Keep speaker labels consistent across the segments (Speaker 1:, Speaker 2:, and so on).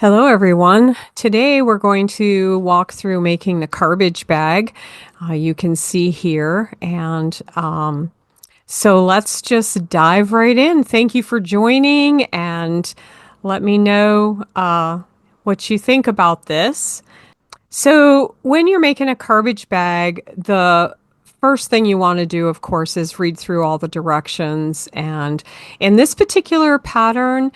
Speaker 1: Hello, everyone. Today we're going to walk through making the CARBage bag. You can see here. So let's just dive right in. Thank you for joining and let me know what you think about this. So when you're making a CARBage bag, the first thing you want to do, of course, is read through all the directions. And in this particular pattern,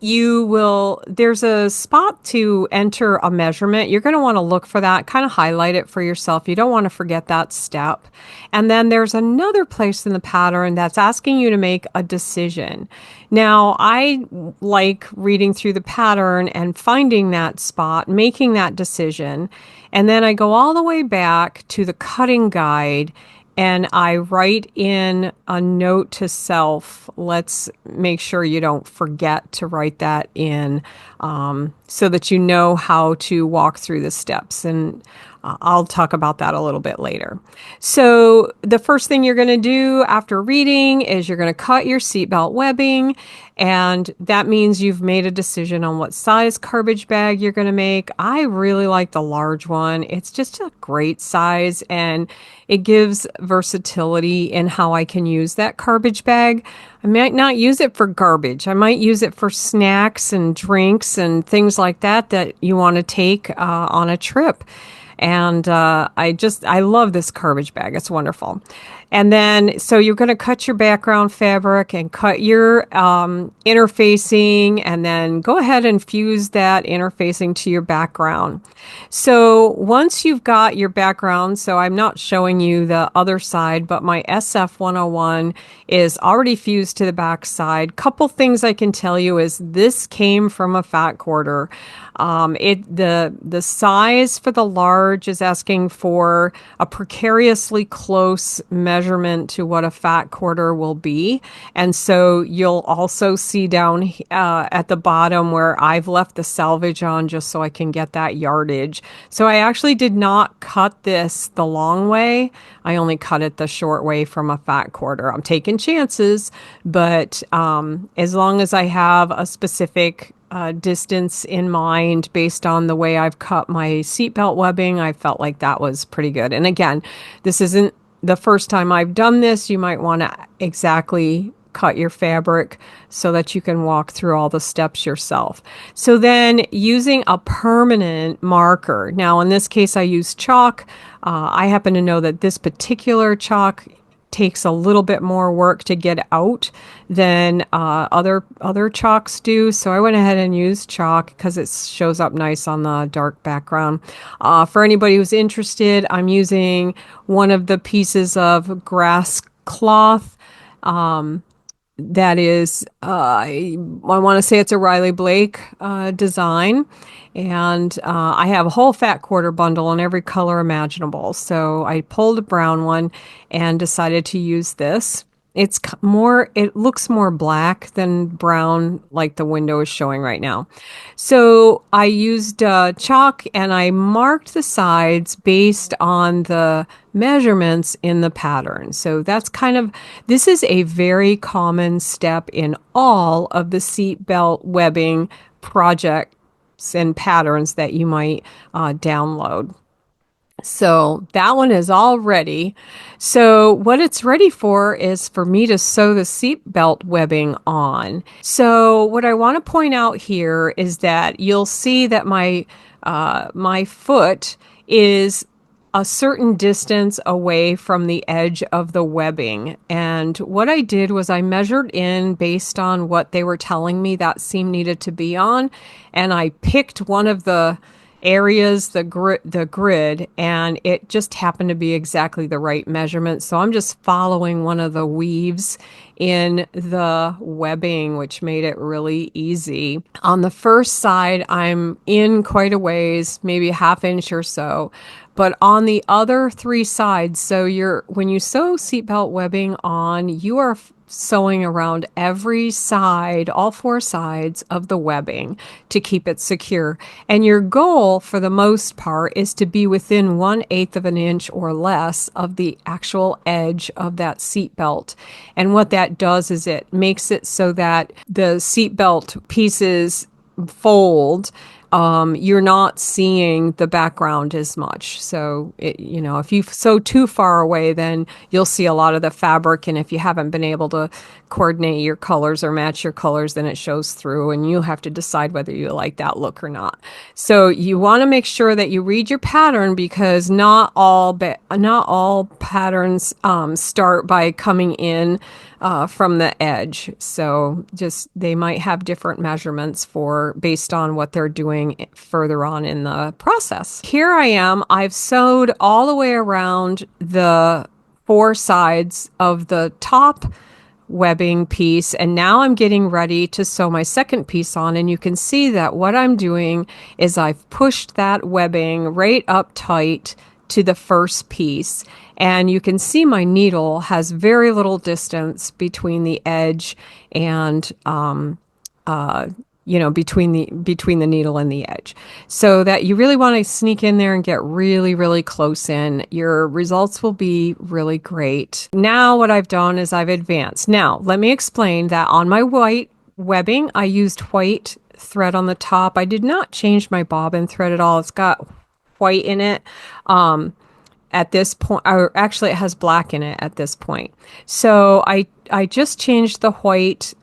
Speaker 1: there's a spot to enter a measurement. You're going to want to look for that, kind of highlight it for yourself. You don't want to forget that step. And then there's another place in the pattern that's asking you to make a decision. Now, I like reading through the pattern and finding that spot, making that decision. And then I go all the way back to the cutting guide and I write in a note to self. Let's make sure you don't forget to write that in so that you know how to walk through the steps. And I'll talk about that a little bit later. So the first thing you're going to do after reading is you're going to cut your seatbelt webbing. And that means you've made a decision on what size CARBage bag you're going to make. I really like the large one. It's just a great size and it gives versatility in how I can use that CARBage bag. I might not use it for garbage. I might use it for snacks and drinks and things like that you want to take on a trip. And I love this CARBage bag. It's wonderful. And then, so you're going to cut your background fabric and cut your interfacing, and then go ahead and fuse that interfacing to your background. So once you've got your background, so I'm not showing you the other side, but my SF-101 is already fused to the back side. Couple things I can tell you is this came from a fat quarter. The size for the large is asking for a precariously close measurement to what a fat quarter will be. And so you'll also see down at the bottom where I've left the selvage on just so I can get that yardage. So I actually did not cut this the long way. I only cut it the short way from a fat quarter. I'm taking chances, but as long as I have a specific distance in mind based on the way I've cut my seatbelt webbing, I felt like that was pretty good. And again, this isn't the first time I've done this. You might want to exactly cut your fabric so that you can walk through all the steps yourself. So then using a permanent marker. Now in this case, I use chalk. I happen to know that this particular chalk takes a little bit more work to get out than other chalks do. So I went ahead and used chalk because it shows up nice on the dark background. For anybody who's interested, I'm using one of the pieces of grass cloth. That is, I want to say it's a Riley Blake design. And I have a whole fat quarter bundle in every color imaginable. So I pulled a brown one and decided to use this. It looks more black than brown, like the window is showing right now. So I used chalk and I marked the sides based on the measurements in the pattern. So this is a very common step in all of the seatbelt webbing projects and patterns that you might download. So that one is all ready. So what it's ready for is for me to sew the seatbelt webbing on. So what I want to point out here is that you'll see that my foot is a certain distance away from the edge of the webbing. And what I did was I measured in based on what they were telling me that seam needed to be on. And I picked one of the areas, the grid, and it just happened to be exactly the right measurement. So I'm just following one of the weaves in the webbing, which made it really easy. On the first side, I'm in quite a ways, maybe a half inch or so. But on the other three sides, so when you sew seatbelt webbing on, you are sewing around every side, all four sides of the webbing to keep it secure. And your goal, for the most part, is to be within 1/8 of an inch or less of the actual edge of that seatbelt. And what that does is it makes it so that the seatbelt pieces fold, you're not seeing the background as much. So, if you sew too far away, then you'll see a lot of the fabric. And if you haven't been able to coordinate your colors or match your colors, then it shows through and you have to decide whether you like that look or not. So you want to make sure that you read your pattern because not all patterns start by coming in from the edge. So just they might have different measurements for based on what they're doing further on in the process. Here I am. I've sewed all the way around the four sides of the top webbing piece, and now I'm getting ready to sew my second piece on, and you can see that what I'm doing is I've pushed that webbing right up tight to the first piece, and you can see my needle has very little distance between the edge and between the needle and the edge, so that you really want to sneak in there and get really, really close in. Your results will be really great. Now what I've done is I've advanced. Now let me explain that on my white webbing, I used white thread on the top. I did not change my bobbin thread at all. It's got white in it. At this point, or actually it has black in it at this point. So I just changed the white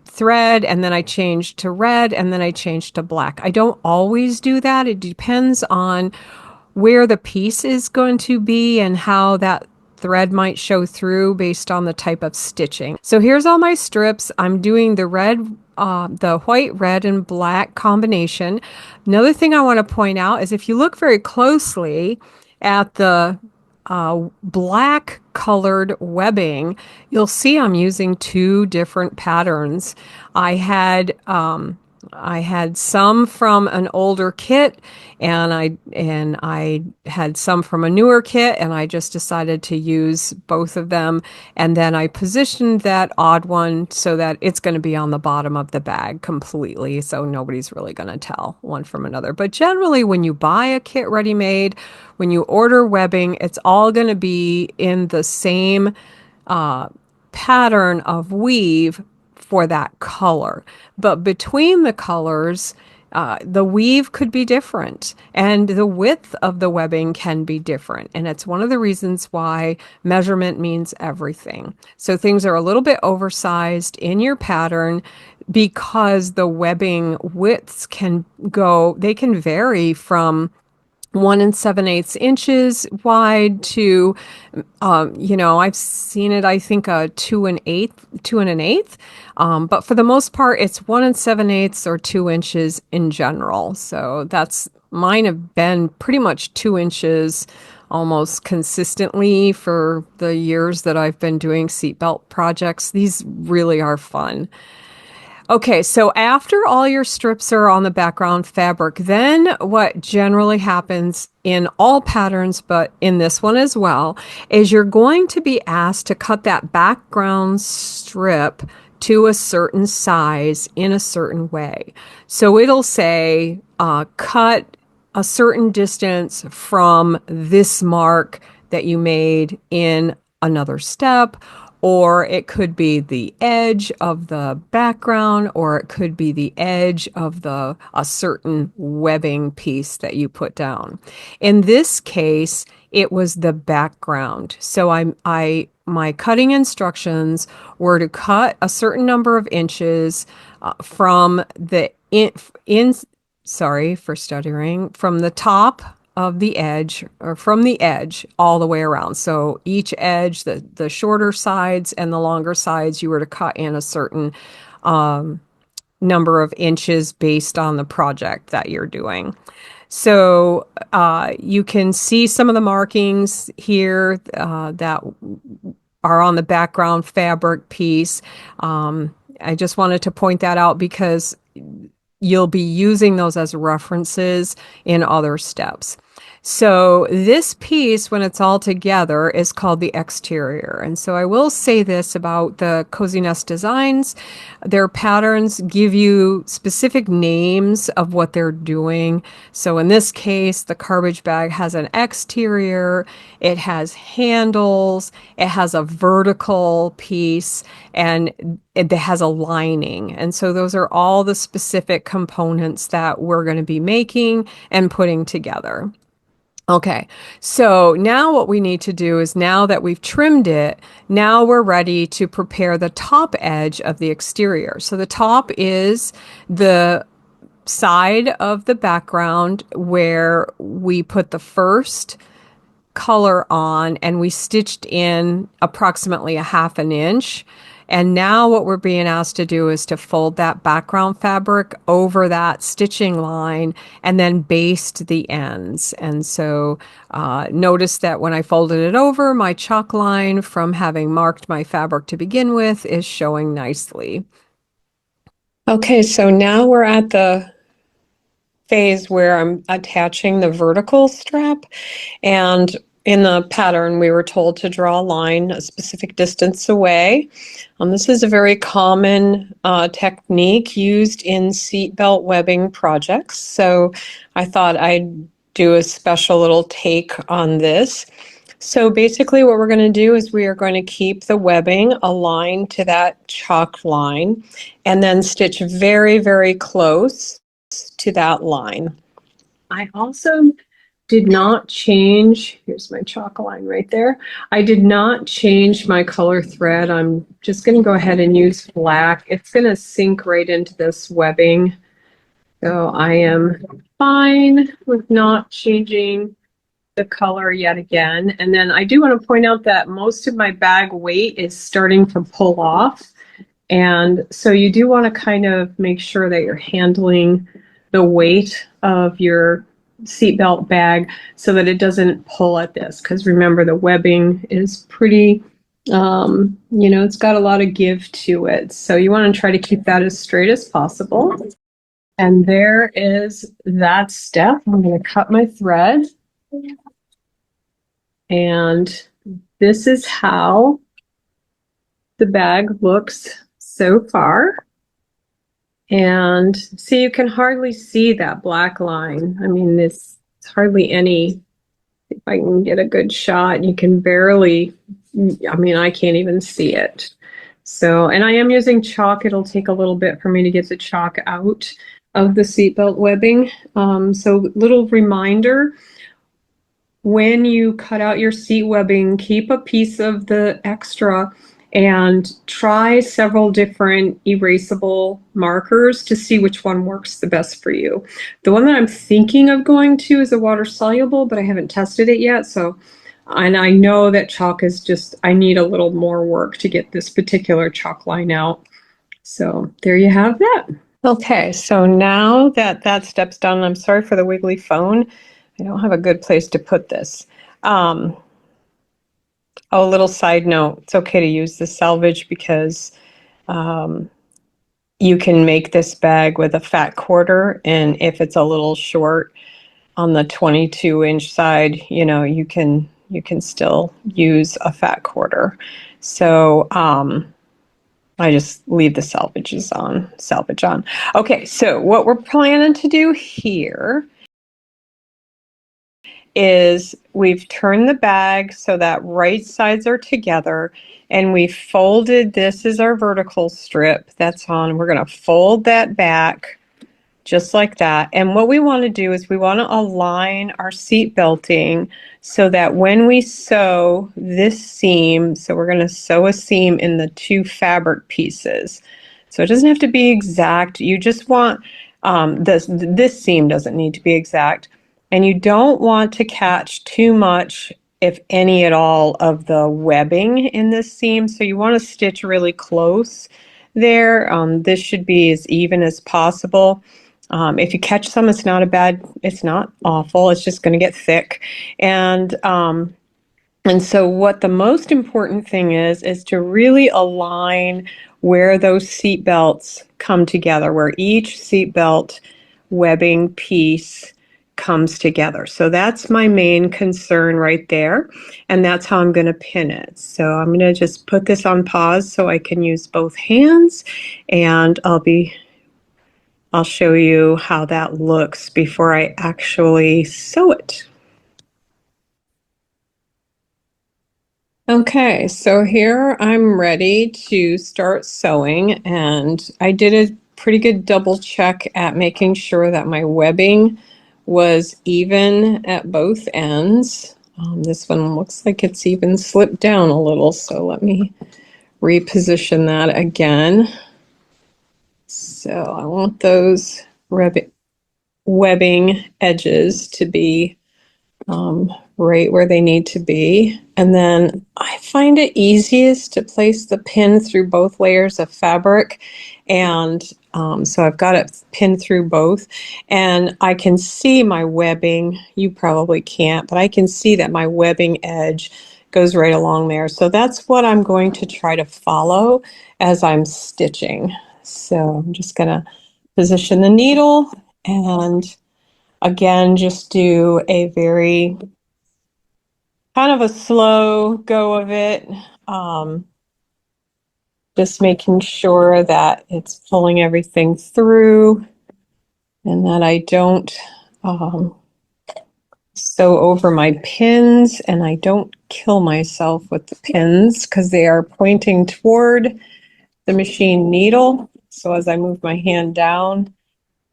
Speaker 1: thread, and then I changed to red, and then I changed to black. I don't always do that. It depends on where the piece is going to be and how that thread might show through based on the type of stitching. So here's all my strips. I'm doing the white, red, and black combination. Another thing I want to point out is if you look very closely at the black colored webbing, you'll see I'm using two different patterns. I had some from an older kit, and I had some from a newer kit, and I just decided to use both of them. And then I positioned that odd one so that it's going to be on the bottom of the bag completely, so nobody's really going to tell one from another. But generally, when you buy a kit ready-made, when you order webbing, it's all going to be in the same pattern of weave for that color. But between the colors, the weave could be different and the width of the webbing can be different. And it's one of the reasons why measurement means everything. So things are a little bit oversized in your pattern because the webbing widths they can vary from 1 7/8 inches wide to, I've seen it, I think, 2 1/8. But for the most part, it's 1 7/8 or 2 inches in general. So mine have been pretty much 2 inches almost consistently for the years that I've been doing seatbelt projects. These really are fun. Okay, so after all your strips are on the background fabric, then what generally happens in all patterns, but in this one as well, is you're going to be asked to cut that background strip to a certain size in a certain way. So it'll say, cut a certain distance from this mark that you made in another step, or it could be the edge of the background, or it could be the edge of a certain webbing piece that you put down. In this case, it was the background. So my cutting instructions were to cut a certain number of inches from the sorry for stuttering, from the top of the edge, or from the edge all the way around. So each edge, the shorter sides and the longer sides, you were to cut in a certain number of inches based on the project that you're doing. So you can see some of the markings here that are on the background fabric piece. I just wanted to point that out because you'll be using those as references in other steps. So this piece, when it's all together, is called the exterior. And so I will say this about the Cozy Nest designs. Their patterns give you specific names of what they're doing. So in this case, the CARBage bag has an exterior, it has handles, it has a vertical piece, and it has a lining. And so those are all the specific components that we're going to be making and putting together. Okay, so now what we need to do is, now that we've trimmed it, now we're ready to prepare the top edge of the exterior. So the top is the side of the background where we put the first color on and we stitched in approximately a half an inch. And now what we're being asked to do is to fold that background fabric over that stitching line and then baste the ends. And so notice that when I folded it over, my chalk line from having marked my fabric to begin with is showing nicely. Okay, so now we're at the phase where I'm attaching the vertical strap, and in the pattern we were told to draw a line a specific distance away. This is a very common technique used in seatbelt webbing projects, so I thought I'd do a special little take on this. So basically what we're going to do is we are going to keep the webbing aligned to that chalk line and then stitch very, very close to that line. I also did not change, here's my chalk line right there. I did not change my color thread. I'm just going to go ahead and use black. It's going to sink right into this webbing. So I am fine with not changing the color yet again. And then I do want to point out that most of my bag weight is starting to pull off. And so you do want to kind of make sure that you're handling the weight of your seatbelt bag so that it doesn't pull at this. Because remember, the webbing is pretty, it's got a lot of give to it. So you want to try to keep that as straight as possible. And there is that step. I'm going to cut my thread. And this is how the bag looks so far. And see, you can hardly see that black line. I mean, it's hardly any. If I can get a good shot, you can barely, I mean, I can't even see it. So, and I am using chalk. It'll take a little bit for me to get the chalk out of the seatbelt webbing. So little reminder, when you cut out your seat webbing, keep a piece of the extra and try several different erasable markers to see which one works the best for you. The one that I'm thinking of going to is a water soluble, but I haven't tested it yet. So, and I know that chalk is just, I need a little more work to get this particular chalk line out. So there you have that. Okay, so now that that step's done, I'm sorry for the wiggly phone. I don't have a good place to put this. Oh, a little side note, it's okay to use the selvage because you can make this bag with a fat quarter, and if it's a little short on the 22-inch side, you can still use a fat quarter. So I just leave the salvage on. Okay, so what we're planning to do here is we've turned the bag so that right sides are together, and we folded, this is our vertical strip that's on. We're going to fold that back just like that. And what we want to do is we want to align our seat belting so that when we sew this seam, so we're going to sew a seam in the two fabric pieces. So it doesn't have to be exact. You just want, this seam doesn't need to be exact. And you don't want to catch too much, if any at all, of the webbing in this seam. So you want to stitch really close there. This should be as even as possible. If you catch some, it's not awful. It's just going to get thick. And so what the most important thing is to really align where those seat belts come together, where each seat belt webbing piece comes together. So that's my main concern right there. And that's how I'm going to pin it. So I'm going to just put this on pause so I can use both hands, and I'll show you how that looks before I actually sew it. Okay, so here I'm ready to start sewing, and I did a pretty good double check at making sure that my webbing was even at both ends. This one looks like it's even slipped down a little, so let me reposition that again. So I want those webbing edges to be right where they need to be. And then I find it easiest to place the pin through both layers of fabric. And so I've got it pinned through both, and I can see my webbing. You probably can't, but I can see that my webbing edge goes right along there. So that's what I'm going to try to follow as I'm stitching. So I'm just going to position the needle and again, just do a very kind of a slow go of it. Just making sure that it's pulling everything through and that I don't sew over my pins and I don't kill myself with the pins because they are pointing toward the machine needle. So as I move my hand down,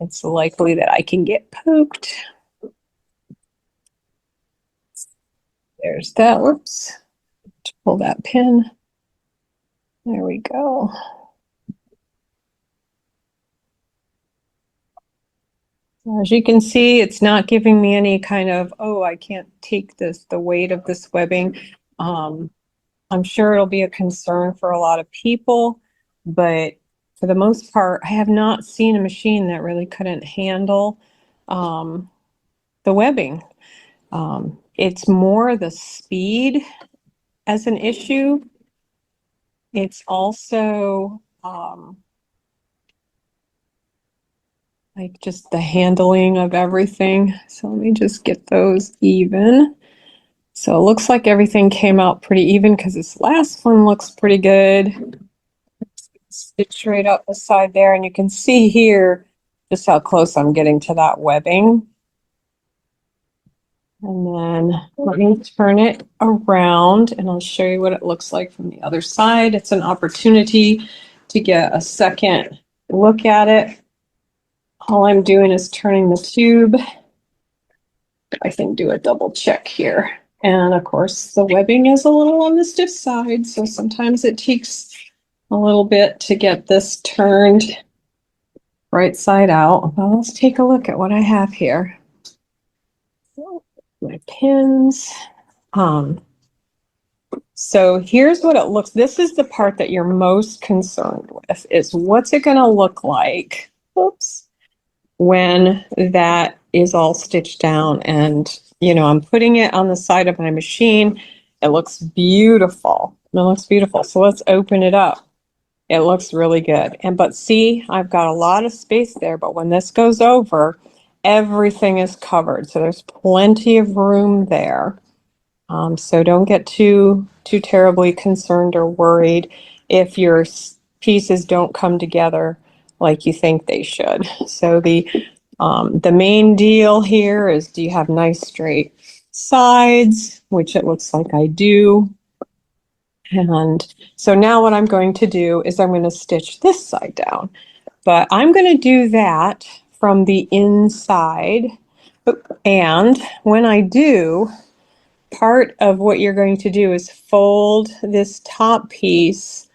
Speaker 1: it's likely that I can get poked. There's that. Whoops. Pull that pin. There we go. As you can see, it's not giving me any kind of, oh, I can't take the weight of this webbing. I'm sure it'll be a concern for a lot of people, but for the most part, I have not seen a machine that really couldn't handle the webbing. It's more the speed as an issue. It's also like just the handling of everything. So let me just get those even. So it looks like everything came out pretty even because this last one looks pretty good. Stitch right up the side there, and you can see here just how close I'm getting to that webbing. And then let me turn it around and I'll show you what it looks like from the other side. It's an opportunity to get a second look at it. All I'm doing is turning the tube. I can do a double check here. And of course, the webbing is a little on the stiff side, so sometimes it takes a little bit to get this turned right side out. Well, let's take a look at what I have here. My pins. So here's what it looks. This is the part that you're most concerned with, is what's it going to look like? Oops. When that is all stitched down, and I'm putting it on the side of my machine. It looks beautiful. It looks beautiful. So let's open it up. It looks really good. But see, I've got a lot of space there, but when this goes over, everything is covered. So there's plenty of room there. So don't get too terribly concerned or worried if your pieces don't come together like you think they should. So the main deal here is, do you have nice straight sides, which it looks like I do. And so now what I'm going to do is I'm going to stitch this side down, but I'm going to do that from the inside. And when I do, part of what you're going to do is fold this top piece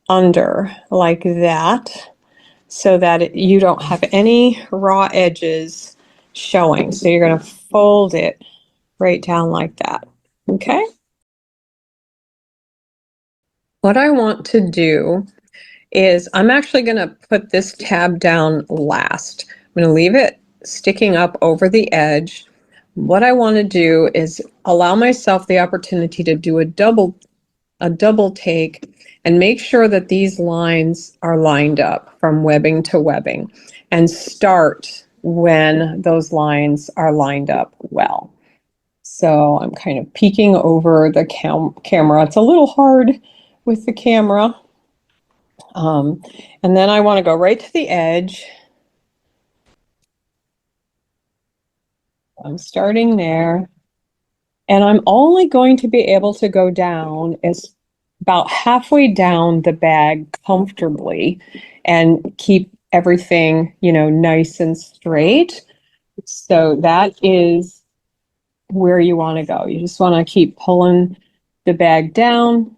Speaker 1: under like that, so that you don't have any raw edges showing. So you're going to fold it right down like that. Okay. What I want to do is I'm actually going to put this tab down last. I'm going to leave it sticking up over the edge. What I want to do is allow myself the opportunity to do a double take and make sure that these lines are lined up from webbing to webbing, and start when those lines are lined up well. So I'm kind of peeking over the camera. It's a little hard with the camera. And then I want to go right to the edge. I'm starting there. And I'm only going to be able to go down as about halfway down the bag comfortably and keep everything, nice and straight. So that is where you want to go. You just want to keep pulling the bag down.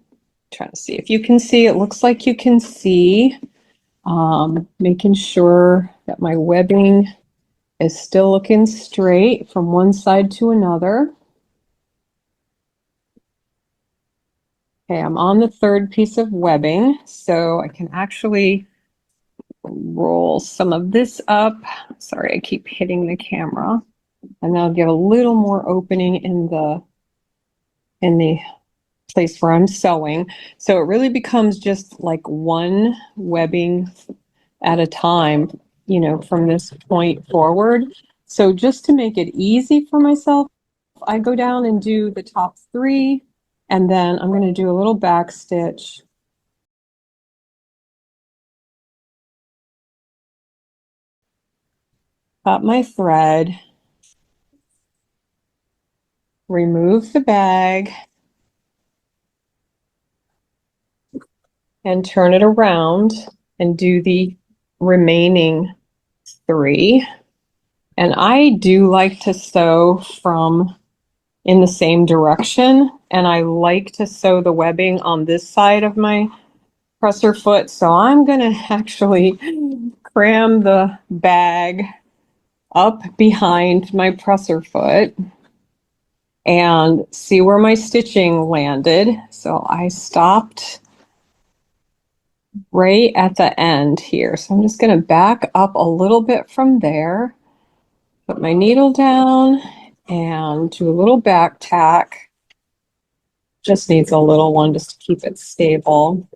Speaker 1: Trying to see if you can see. It looks like you can see. Making sure that my webbing is still looking straight from one side to another. Okay, I'm on the third piece of webbing, so I can actually roll some of this up. Sorry, I keep hitting the camera. And that'll give a little more opening in the place where I'm sewing. So it really becomes just like one webbing at a time, from this point forward. So just to make it easy for myself, I go down and do the top three, and then I'm going to do a little back stitch. Cut my thread, remove the bag, and turn it around and do the remaining three. And I do like to sew from in the same direction, and I like to sew the webbing on this side of my presser foot. So I'm going to actually cram the bag up behind my presser foot and see where my stitching landed. So I stopped right at the end here. So I'm just going to back up a little bit from there, put my needle down and do a little back tack. Just needs a little one just to keep it stable.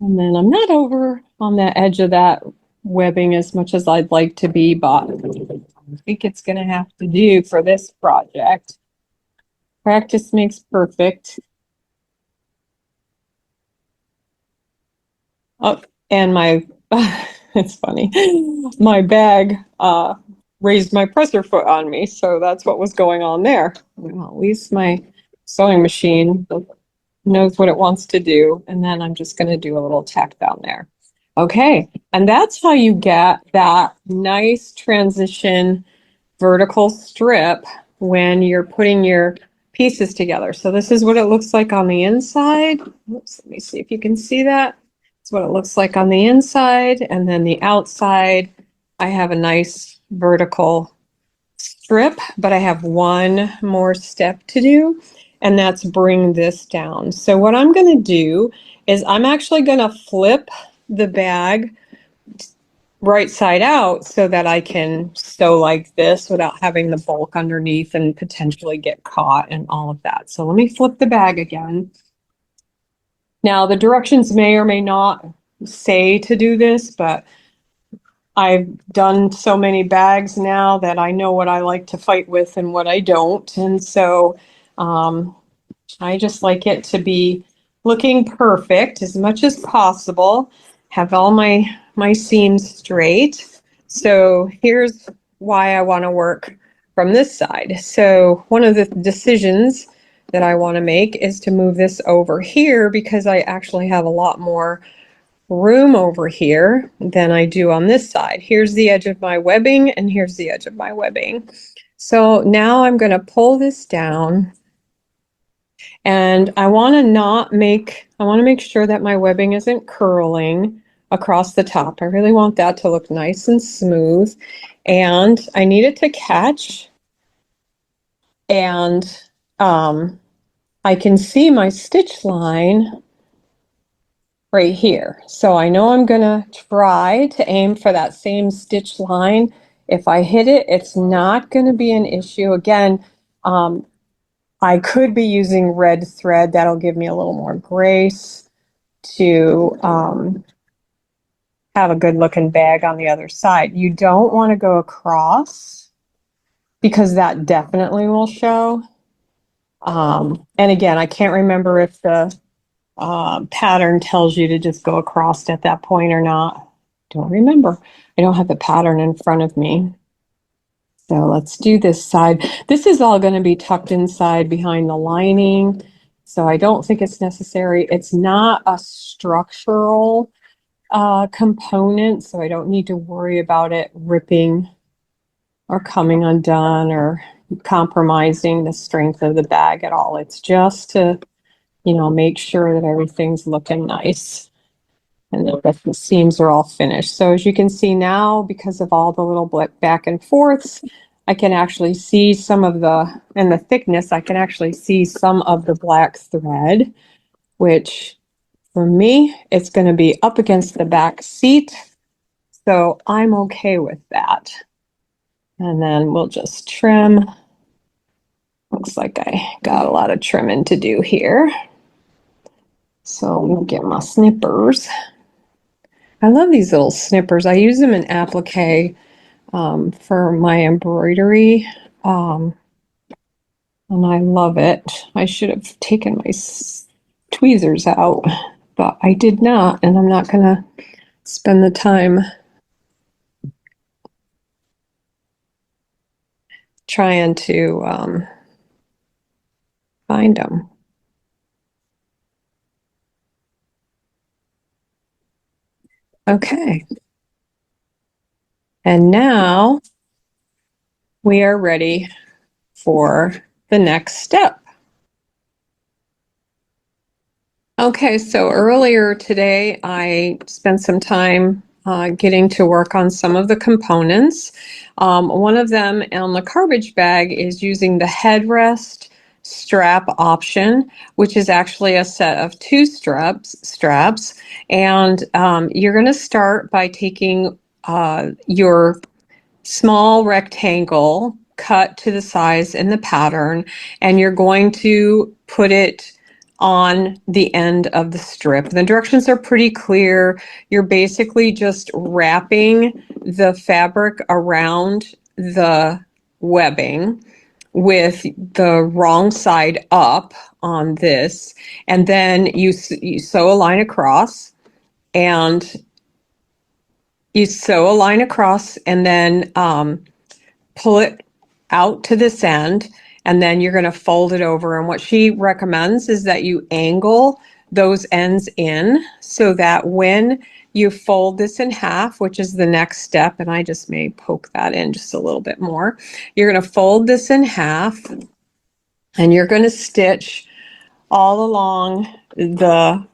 Speaker 1: And then I'm not over on the edge of that webbing as much as I'd like to be, but I think it's going to have to do for this project. Practice makes perfect. Oh, and it's funny, my bag raised my presser foot on me, so that's what was going on there. Well, at least my sewing machine knows what it wants to do, and then I'm just going to do a little tack down there. Okay, and that's how you get that nice transition vertical strip when you're putting your pieces together. So this is what it looks like on the inside. Oops, let me see if you can see that. It's what it looks like on the inside, and then the outside, I have a nice vertical strip, but I have one more step to do, and that's bring this down. So what I'm going to do is I'm actually going to flip the bag right side out so that I can sew like this without having the bulk underneath and potentially get caught and all of that. So let me flip the bag again. Now the directions may or may not say to do this, but I've done so many bags now that I know what I like to fight with and what I don't. And so I just like it to be looking perfect as much as possible, have all my seams straight. So here's why I want to work from this side. So one of the decisions that I want to make is to move this over here because I actually have a lot more room over here than I do on this side. Here's the edge of my webbing and here's the edge of my webbing. So now I'm going to pull this down, and I want to make sure that my webbing isn't curling across the top. I really want that to look nice and smooth, and I need it to catch, and I can see my stitch line right here. So I know I'm gonna try to aim for that same stitch line. If I hit it, it's not gonna be an issue. Again, I could be using red thread. That'll give me a little more grace to have a good looking bag on the other side. You don't want to go across because that definitely will show. And again, I can't remember if the pattern tells you to just go across at that point or not. Don't remember. I don't have the pattern in front of me. So let's do this side. This is all going to be tucked inside behind the lining. So I don't think it's necessary. It's not a structural component, so I don't need to worry about it ripping or coming undone or compromising the strength of the bag at all. It's just to, make sure that everything's looking nice and that the seams are all finished. So as you can see now, because of all the little back and forths, I can actually see some of and the thickness, I can actually see some of the black thread, which for me, it's going to be up against the back seat. So I'm okay with that. And then we'll just trim. Looks like I got a lot of trimming to do here. So we'll get my snippers. I love these little snippers. I use them in applique for my embroidery. And I love it. I should have taken my tweezers out, but I did not, and I'm not going to spend the time trying to find them. Okay. And now we are ready for the next step. Okay, so earlier today I spent some time getting to work on some of the components. One of them on the CARBage bag is using the headrest strap option, which is actually a set of two straps. And you're going to start by taking your small rectangle cut to the size in the pattern, and you're going to put it on the end of the strip. The directions are pretty clear. You're basically just wrapping the fabric around the webbing with the wrong side up on this, and then you sew a line across, and and then pull it out to this end, and then you're going to fold it over. And what she recommends is that you angle those ends in so that when you fold this in half, which is the next step, and I just may poke that in just a little bit more, you're going to fold this in half, and you're going to stitch all along the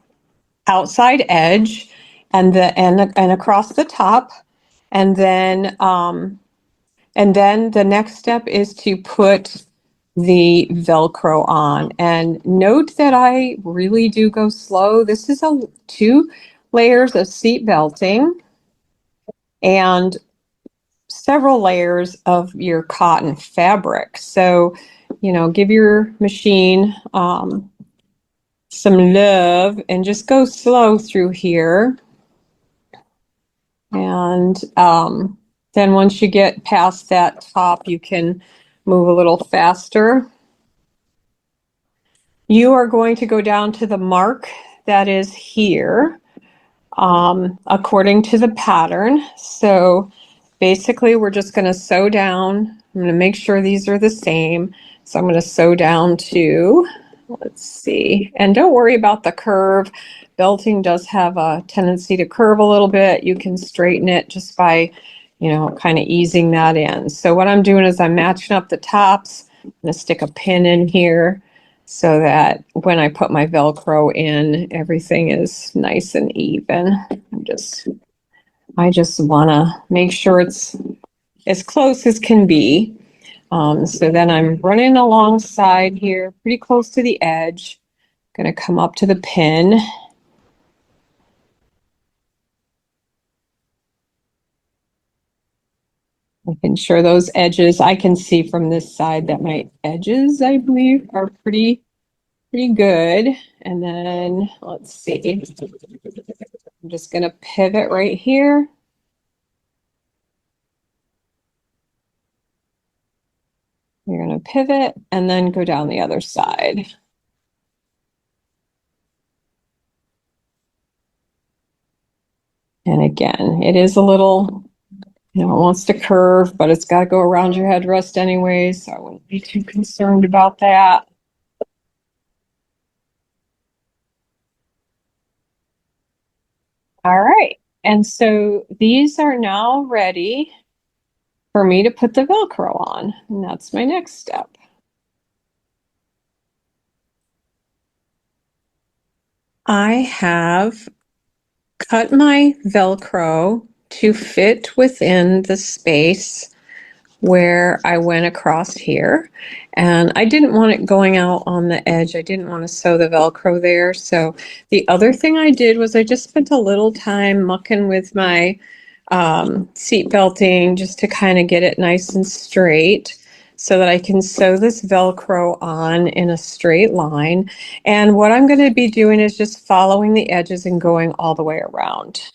Speaker 1: outside edge and across the top, and then the next step is to put the Velcro on. And note that I really do go slow. This is 2 layers of seat belting and several layers of your cotton fabric. So, give your machine some love and just go slow through here. And then once you get past that top, you can move a little faster. You are going to go down to the mark that is here, according to the pattern. So basically, we're just going to sew down. I'm going to make sure these are the same. So I'm going to sew down to, let's see, and don't worry about the curve. Belting does have a tendency to curve a little bit. You can straighten it just by, kind of easing that in. So what I'm doing is I'm matching up the tops. I'm going to stick a pin in here so that when I put my Velcro in, everything is nice and even. I just want to make sure it's as close as can be. So then I'm running alongside here, pretty close to the edge. Going to come up to the pin. Making sure those edges, I can see from this side that my edges, I believe, are pretty good. And then let's see. I'm just going to pivot right here. You're going to pivot and then go down the other side. And again, it is a little, it wants to curve, but it's got to go around your headrest anyway, so I wouldn't be too concerned about that. All right. And so these are now ready for me to put the Velcro on. And that's my next step. I have cut my Velcro to fit within the space where I went across here. And I didn't want it going out on the edge. I didn't want to sew the Velcro there. So the other thing I did was I just spent a little time mucking with my seat belting just to kind of get it nice and straight so that I can sew this Velcro on in a straight line. And what I'm going to be doing is just following the edges and going all the way around.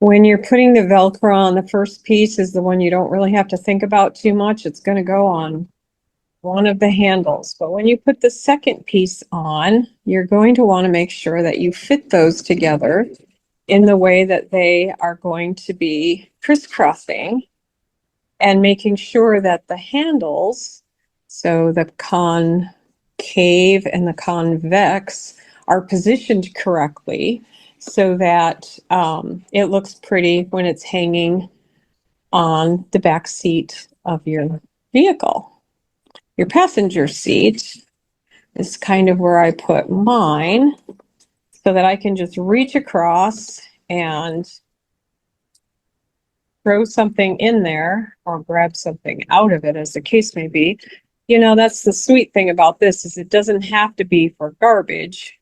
Speaker 1: When you're putting the Velcro on, the first piece is the one you don't really have to think about too much. It's going to go on one of the handles. But when you put the second piece on, you're going to want to make sure that you fit those together in the way that they are going to be crisscrossing, and making sure that the handles, so the concave and the convex, are positioned correctly so that it looks pretty when it's hanging on the back seat of your vehicle. Your passenger seat is kind of where I put mine so that I can just reach across and throw something in there or grab something out of it, as the case may be. You know, that's the sweet thing about this, is it doesn't have to be for garbage.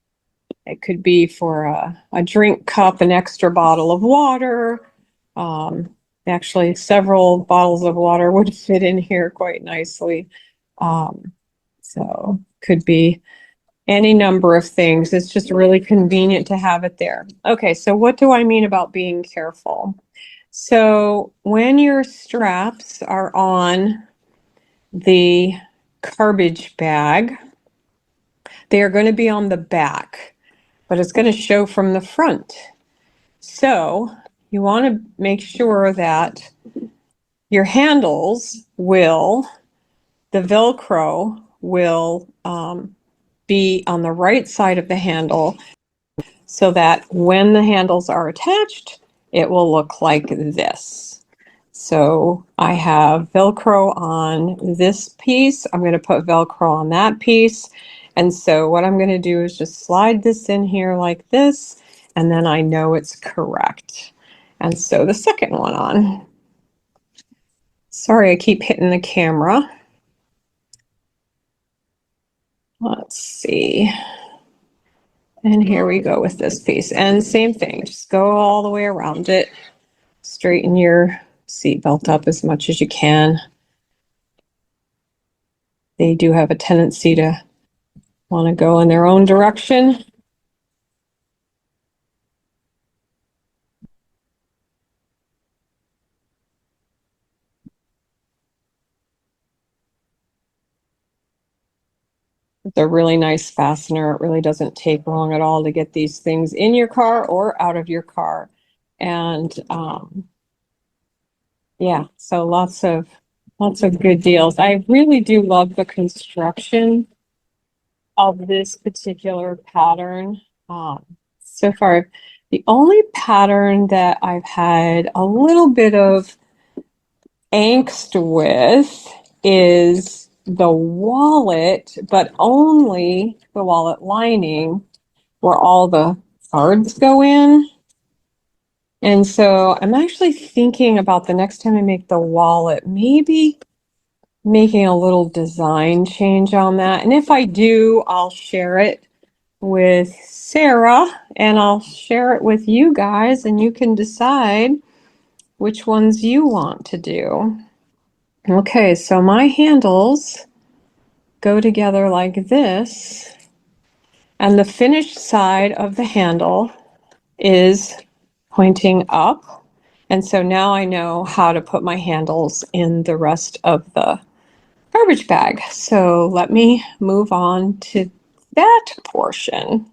Speaker 1: It could be for a drink cup, an extra bottle of water. Actually, several bottles of water would fit in here quite nicely. So could be any number of things. It's just really convenient to have it there. Okay, so what do I mean about being careful? So when your straps are on the CARBage bag, they are going to be on the back, but it's going to show from the front. So you want to make sure that your handles will, the Velcro will be on the right side of the handle, so that when the handles are attached, it will look like this. So I have Velcro on this piece. I'm going to put Velcro on that piece. And so what I'm going to do is just slide this in here like this, and then I know it's correct. And so the second one on. Sorry, I keep hitting the camera. Let's see. And here we go with this piece. And same thing, just go all the way around it. Straighten your seatbelt up as much as you can. They do have a tendency to want to go in their own direction. It's a really nice fastener. It really doesn't take long at all to get these things in your car or out of your car. And yeah, so lots of good deals. I really do love the construction of this particular pattern. So far, the only pattern that I've had a little bit of angst with is the wallet, but only the wallet lining where all the cards go in. And so I'm actually thinking about the next time I make the wallet, maybe making a little design change on that. And if I do, I'll share it with Sarah, and I'll share it with you guys, and you can decide which ones you want to do. Okay, so my handles go together like this, and the finished side of the handle is pointing up. And so now I know how to put my handles in the rest of the garbage bag. So let me move on to that portion.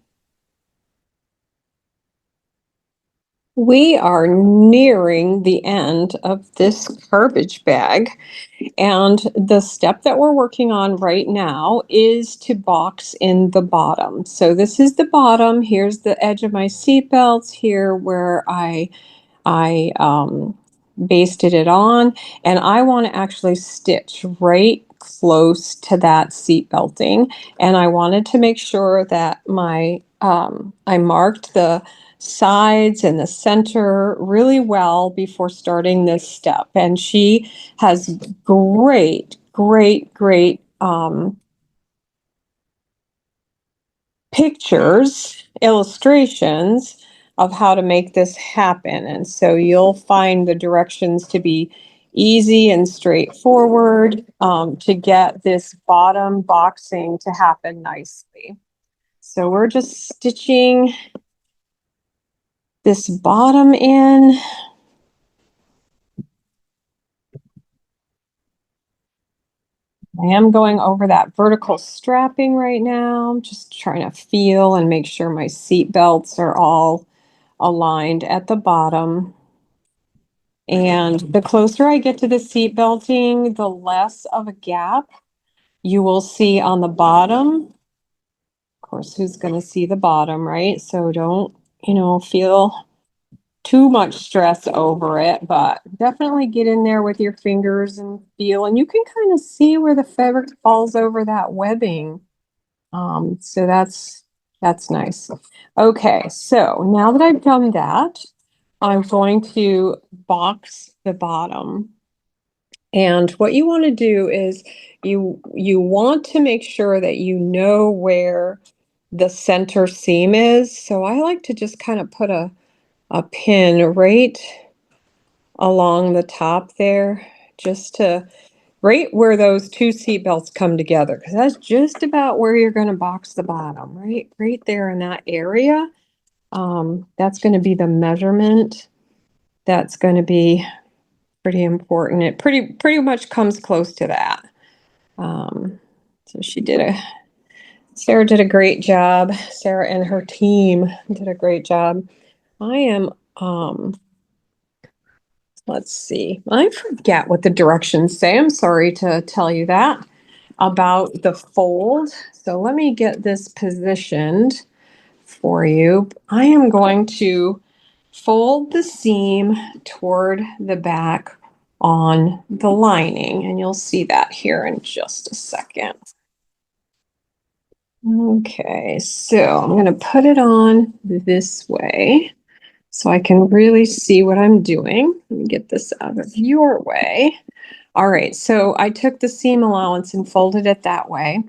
Speaker 1: We are nearing the end of this garbage bag, and the step that we're working on right now is to box in the bottom. So this is the bottom. Here's the edge of my seat belts here where I basted it on, and I want to actually stitch right close to that seat belting. And I wanted to make sure that I marked the sides and the center really well before starting this step. And she has great pictures, illustrations of how to make this happen. And so you'll find the directions to be easy and straightforward to get this bottom boxing to happen nicely. So we're just stitching this bottom in. I am going over that vertical strapping right now. I'm just trying to feel and make sure my seat belts are all aligned at the bottom. And the closer I get to the seat belting, the less of a gap you will see on the bottom. Of course, who's going to see the bottom, right? So don't, feel too much stress over it, but definitely get in there with your fingers and feel, and you can kind of see where the fabric falls over that webbing. So that's nice. Okay, so now that I've done that, I'm going to box the bottom. And what you want to do is you want to make sure that you know where the center seam is. So I like to just kind of put a pin right along the top there, just to right where those two seat belts come together, because that's just about where you're going to box the bottom, right there in that area. That's going to be the measurement. That's going to be pretty important. It pretty much comes close to that. So Sarah did a great job. Sarah and her team did a great job. I am, let's see, I forget what the directions say. I'm sorry to tell you that about the fold. So let me get this positioned for you. I am going to fold the seam toward the back on the lining, and you'll see that here in just a second. Okay, so I'm going to put it on this way so I can really see what I'm doing. Let me get this out of your way. All right, so I took the seam allowance and folded it that way.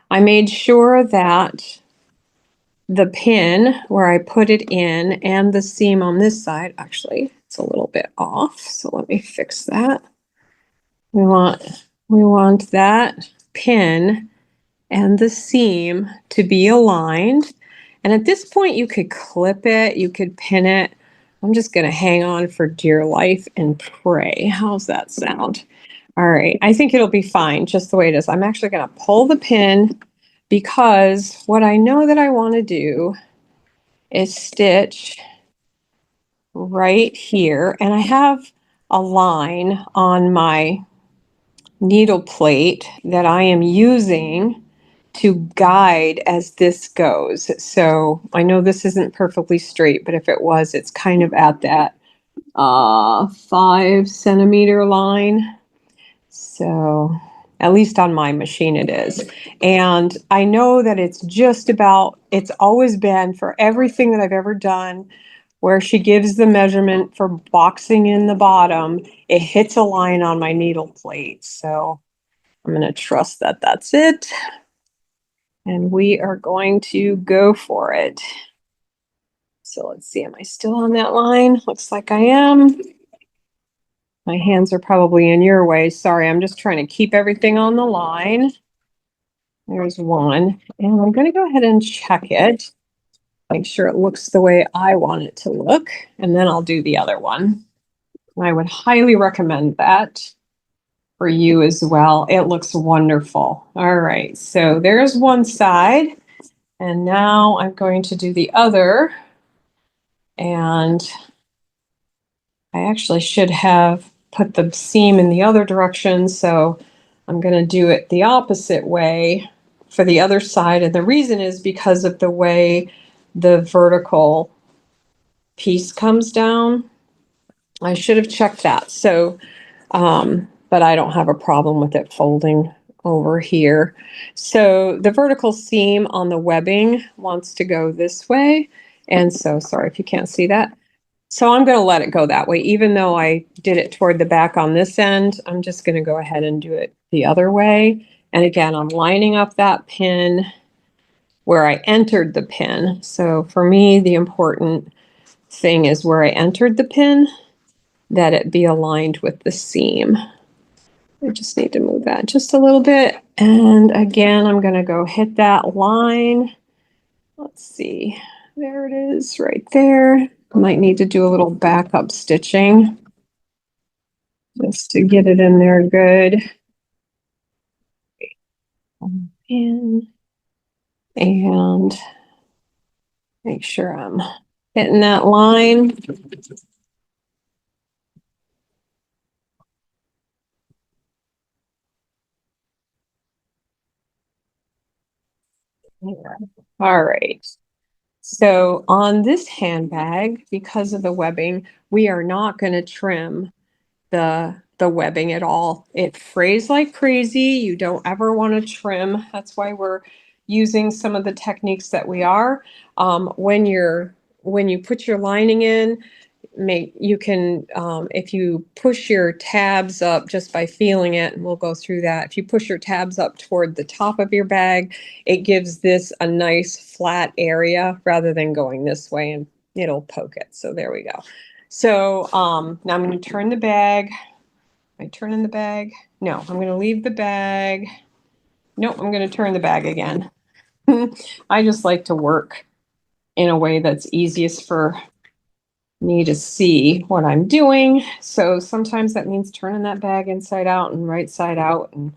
Speaker 1: I made sure that the pin where I put it in and the seam on this side, actually, it's a little bit off, so let me fix that. We want that pin and the seam to be aligned. And at this point, you could clip it, you could pin it. I'm just going to hang on for dear life and pray. How's that sound? All right, I think it'll be fine just the way it is. I'm actually going to pull the pin because what I know that I want to do is stitch right here. And I have a line on my needle plate that I am using to guide as this goes. So I know this isn't perfectly straight, but if it was, it's kind of at that 5 centimeter line. So at least on my machine it is. And I know that it's always been for everything that I've ever done, where she gives the measurement for boxing in the bottom, it hits a line on my needle plate. So I'm going to trust that that's it. and we are going to go for it. So let's see, am I still on that line? Looks like I am. My hands are probably in your way. Sorry, I'm just trying to keep everything on the line. There's one, and I'm going to go ahead and check it. Make sure it looks the way I want it to look, and then I'll do the other one. I would highly recommend that for you as well. It looks wonderful. All right, so there's one side, and now I'm going to do the other. And I actually should have put the seam in the other direction, so I'm going to do it the opposite way for the other side. And the reason is because of the way the vertical piece comes down. I should have checked that. So, but I don't have a problem with it folding over here. So the vertical seam on the webbing wants to go this way. And so, sorry if you can't see that. So I'm going to let it go that way. Even though I did it toward the back on this end, I'm just going to go ahead and do it the other way. And again, I'm lining up that pin where I entered the pin. So for me, the important thing is where I entered the pin, that it be aligned with the seam. I just need to move that just a little bit. And again, I'm going to go hit that line. Let's see. There it is right there. Might need to do a little backup stitching just to get it in there good. In and make sure I'm hitting that line. All right. So on this handbag, because of the webbing, we are not going to trim the webbing at all. It frays like crazy. You don't ever want to trim. That's why we're using some of the techniques that we are. When you put your lining in, you can if you push your tabs up just by feeling it, and we'll go through that. If you push your tabs up toward the top of your bag, it gives this a nice flat area rather than going this way and it'll poke it. So there we go. So now I'm going to turn the bag. I turn in the bag. No, I'm going to leave the bag. No, I'm going to turn the bag again. I just like to work in a way that's easiest for me to see what I'm doing. So sometimes that means turning that bag inside out and right side out and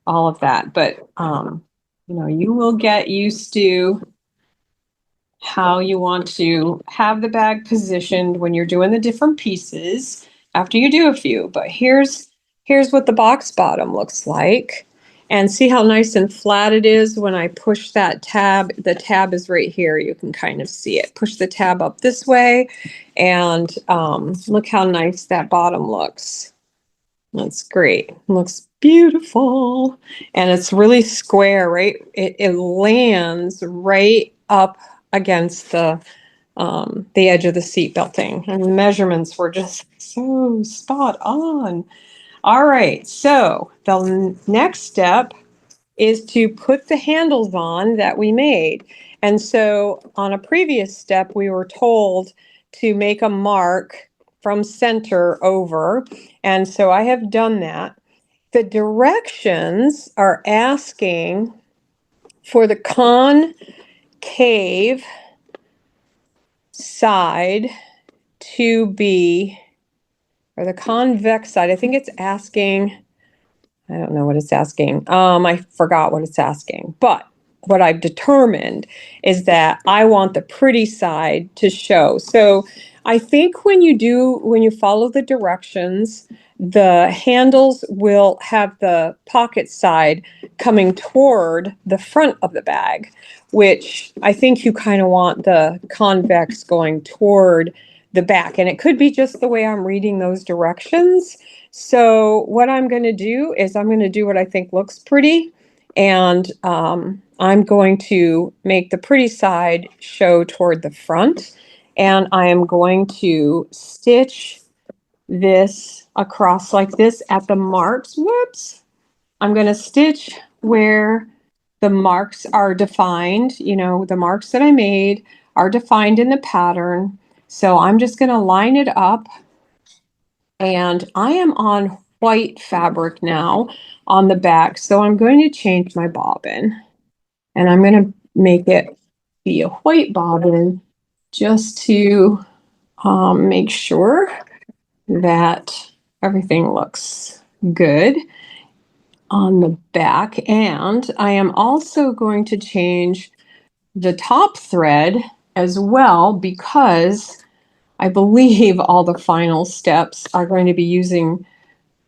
Speaker 1: all of that. But you will get used to how you want to have the bag positioned when you're doing the different pieces after you do a few. But here's what the box bottom looks like. And see how nice and flat it is when I push that tab. The tab is right here. You can kind of see it. Push the tab up this way, and look how nice that bottom looks. That's great. It looks beautiful. And it's really square, right? It lands right up against the edge of the seatbelt thing. And the measurements were just so spot on. All right, so the next step is to put the handles on that we made. And so on a previous step, we were told to make a mark from center over. And so I have done that. The directions are asking for the concave side to be, or the convex side, I think it's asking, I don't know what it's asking. I forgot what it's asking. But what I've determined is that I want the pretty side to show. So I think when you follow the directions, the handles will have the pocket side coming toward the front of the bag, which I think you kind of want the convex going toward the back. And it could be just the way I'm reading those directions. So what I'm going to do is I'm going to do what I think looks pretty, and I'm going to make the pretty side show toward the front, and I am going to stitch this across like this at the marks. Whoops. I'm going to stitch where the marks are defined, the marks that I made are defined in the pattern. So I'm just going to line it up, and I am on white fabric now on the back. So I'm going to change my bobbin, and I'm going to make it be a white bobbin just to make sure that everything looks good on the back. And I am also going to change the top thread as well, because I believe all the final steps are going to be using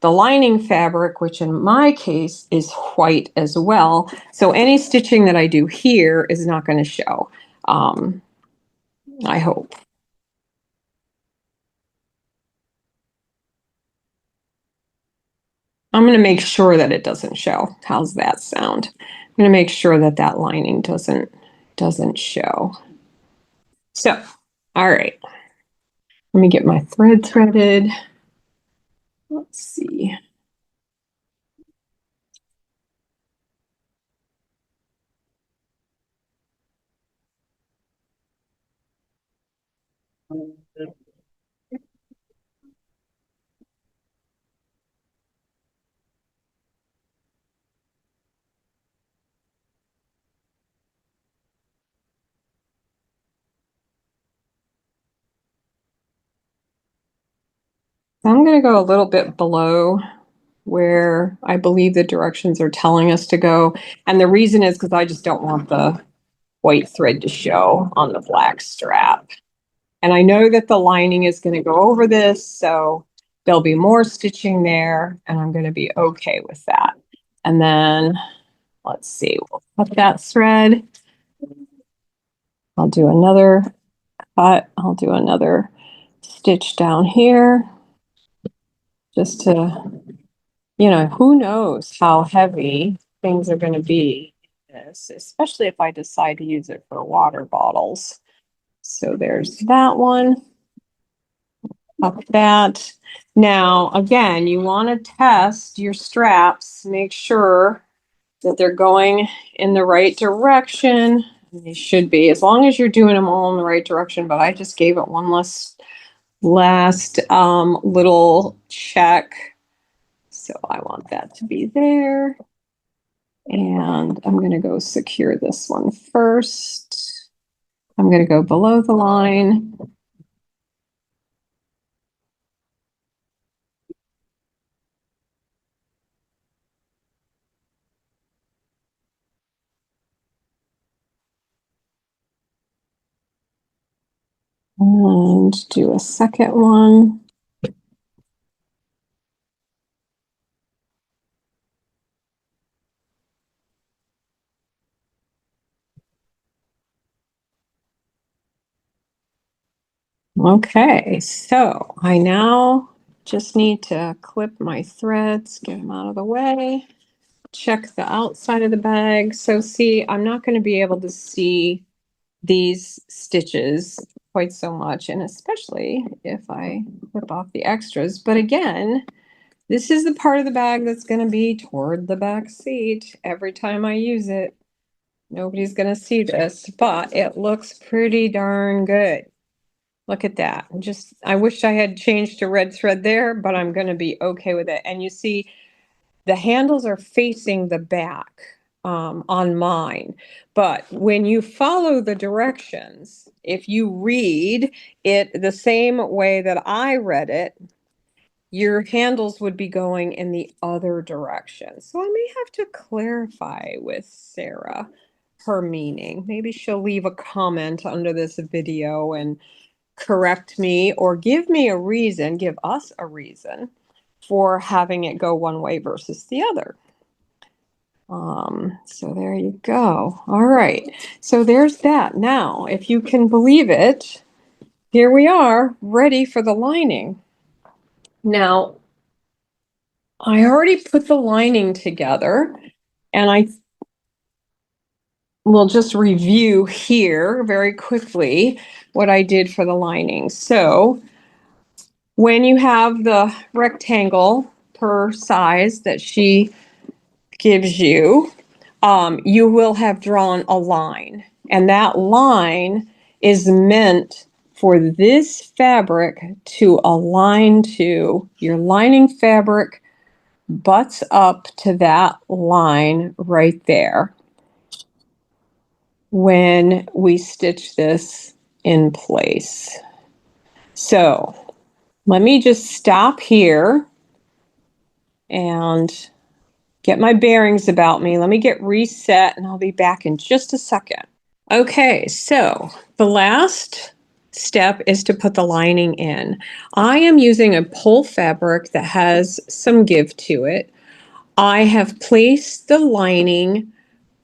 Speaker 1: the lining fabric, which in my case is white as well. So any stitching that I do here is not going to show, I hope. I'm going to make sure that it doesn't show. How's that sound? I'm going to make sure that that lining doesn't show. So, all right. Let me get my thread threaded. Let's see. I'm going to go a little bit below where I believe the directions are telling us to go. And the reason is because I just don't want the white thread to show on the black strap. And I know that the lining is going to go over this, so there'll be more stitching there, and I'm going to be okay with that. And then let's see, we'll cut that thread. I'll do another cut. I'll do another stitch down here just to, who knows how heavy things are going to be in this, especially if I decide to use it for water bottles. So there's that one. Up that. Now, again, you want to test your straps, make sure that they're going in the right direction. They should be, as long as you're doing them all in the right direction. But I just gave it one last little check. So I want that to be there. And I'm going to go secure this one first. I'm going to go below the line. And do a second one. Okay, so I now just need to clip my threads, get them out of the way, check the outside of the bag. So see, I'm not going to be able to see these stitches quite so much, and especially if I clip off the extras. But again, this is the part of the bag that's going to be toward the back seat every time I use it. Nobody's going to see this, but it looks pretty darn good. Look at that. I wish I had changed to red thread there, but I'm going to be okay with it. And you see, the handles are facing the back on mine. But when you follow the directions, if you read it the same way that I read it, your handles would be going in the other direction. So I may have to clarify with Sarah her meaning. Maybe she'll leave a comment under this video and correct me or give me a reason, give us a reason for having it go one way versus the other. So there you go. All right. So there's that. Now, if you can believe it, here we are ready for the lining. Now, I already put the lining together, and I will just review here very quickly what I did for the lining. So when you have the rectangle per size that she gives you, you will have drawn a line, and that line is meant for this fabric to align to. Your lining fabric butts up to that line right there when we stitch this in place. So let me just stop here and get my bearings about me. Let me get reset and I'll be back in just a second. Okay, so the last step is to put the lining in. I am using a pull fabric that has some give to it. I have placed the lining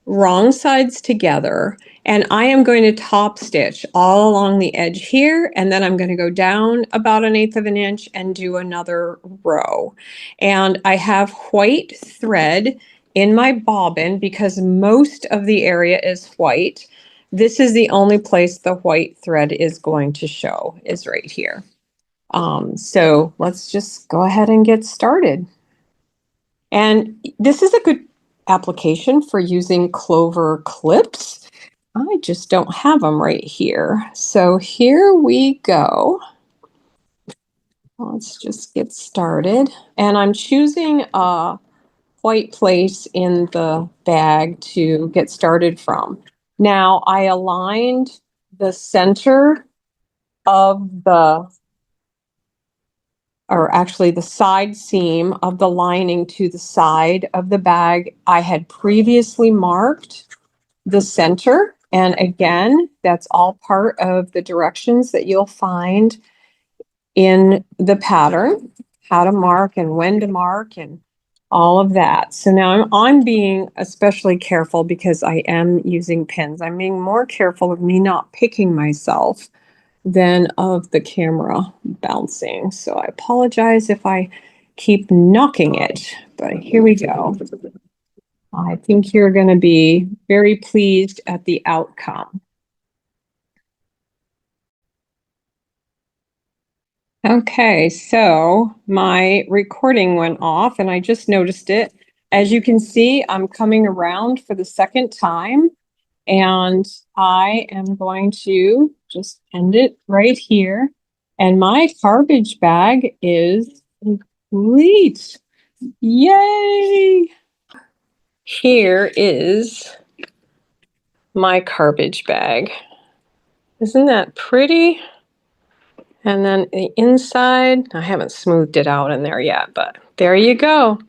Speaker 1: wrong sides together, and I am going to top stitch all along the edge here, and then I'm going to go down about 1/8 of an inch and do another row. And I have white thread in my bobbin because most of the area is white. This is the only place the white thread is going to show, is right here. So let's just go ahead and get started. And this is a good application for using clover clips. I just don't have them right here. So here we go. Let's just get started. And I'm choosing a white place in the bag to get started from. Now I aligned the center of or actually the side seam of the lining to the side of the bag. I had previously marked the center, and again, that's all part of the directions that you'll find in the pattern, how to mark and when to mark and all of that. So now I'm being especially careful because I am using pins. I'm being more careful of me not picking myself than of the camera bouncing. So I apologize if I keep knocking it, but here we go. I think you're going to be very pleased at the outcome. Okay, so my recording went off and I just noticed it. As you can see, I'm coming around for the second time. And I am going to just end it right here. And my CARBage bag is complete. Yay! Here is my CARBage bag. Isn't that pretty? And then the inside, I haven't smoothed it out in there yet, but there you go.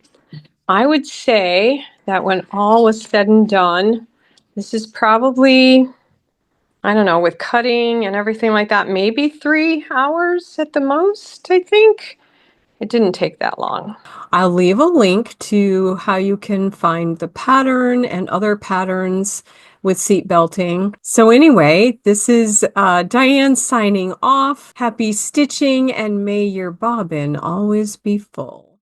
Speaker 1: I would say that when all was said and done, this is probably, I don't know, with cutting and everything like that, maybe 3 hours at the most, I think. It didn't take that long. I'll leave a link to how you can find the pattern and other patterns with seat belting. So anyway, this is Diane signing off. Happy stitching, and may your bobbin always be full.